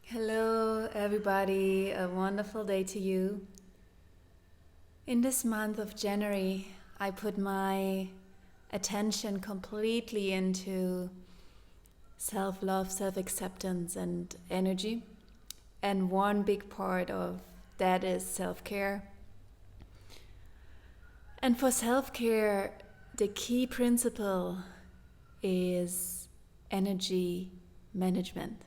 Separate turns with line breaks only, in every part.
Hello, everybody. A wonderful day to you. In this month of January, I put my attention completely into self-love, self-acceptance, and energy. And one big part of that is self-care. And for self-care, the key principle is energy management.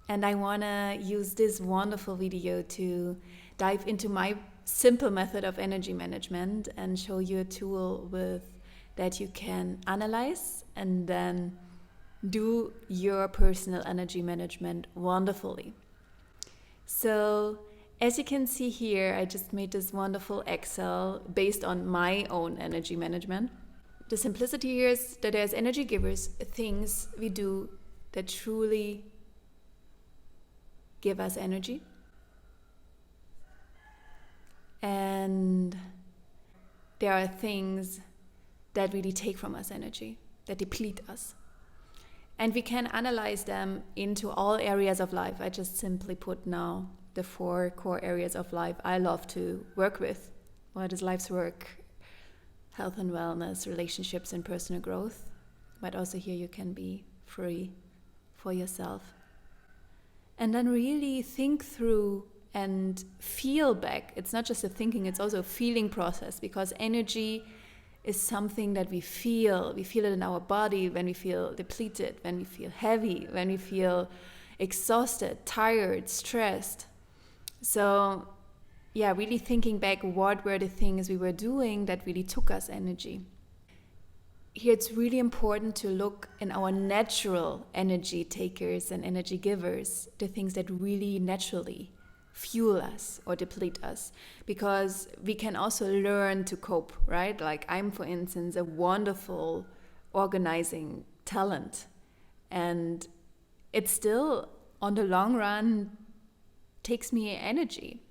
And I want to use this wonderful video to dive into my simple method of energy management and show you a tool that you can analyze and then do your personal energy management wonderfully. So as you can see here, I just made this wonderful Excel based on my own energy management. The simplicity here is that there's energy givers, things we do that truly give us energy. And there are things that really take from us energy, that deplete us. And we can analyze them into all areas of life. I just simply put now the 4 core areas of life I love to work with. What is life's work? Health and wellness, relationships and personal growth. But also here you can be free for yourself. And then really think through and feel back. It's not just a thinking, it's also a feeling process, because energy is something that we feel. We feel it in our body when we feel depleted, when we feel heavy, when we feel exhausted, tired, stressed. So yeah, really thinking back, what were the things we were doing that really took us energy? Here it's really important to look in our natural energy takers and energy givers, the things that really naturally fuel us or deplete us, because we can also learn to cope, right? Like I'm, for instance, a wonderful organizing talent, and it still, on the long run, takes me energy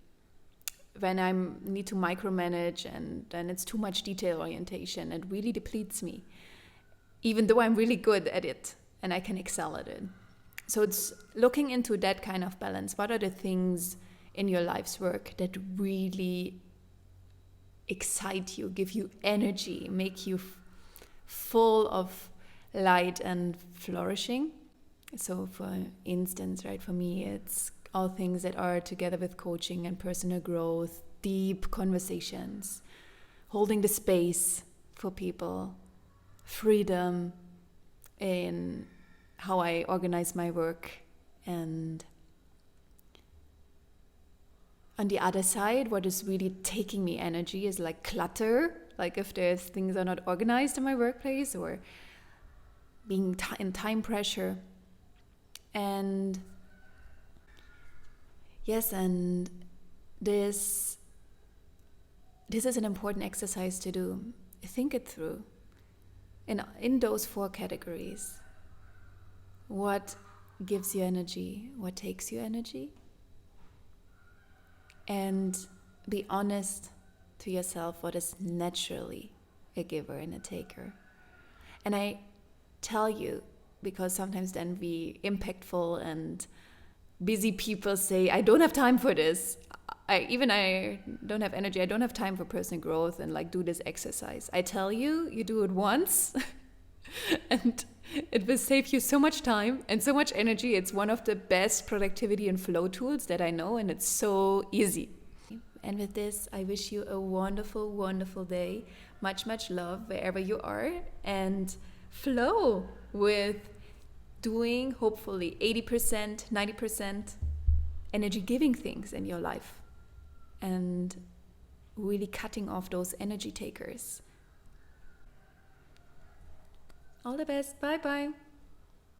when I need to micromanage and then it's too much detail orientation. It really depletes me, even though I'm really good at it and I can excel at it. So it's looking into that kind of balance. What are the things in your life's work that really excite you, give you energy, make you full of light and flourishing? So for instance, right, for me, it's all things that are together with coaching and personal growth, deep conversations, holding the space for people, freedom in how I organize my work. And on the other side, what is really taking me energy is like clutter, like if there's things are not organized in my workplace or being in time pressure. And yes, and this is an important exercise to do. Think it through. In those 4 categories, what gives you energy? What takes you energy? And be honest to yourself what is naturally a giver and a taker. And I tell you, because sometimes then we impactful and busy people say, I don't have time for this. I don't have energy. I don't have time for personal growth and like do this exercise. I tell you, you do it once and it will save you so much time and so much energy. It's one of the best productivity and flow tools that I know, and it's so easy. And with this, I wish you a wonderful, wonderful day. Much, much love wherever you are, and flow with doing hopefully 80%, 90% energy giving things in your life, and really cutting off those energy takers. All the best. Bye bye.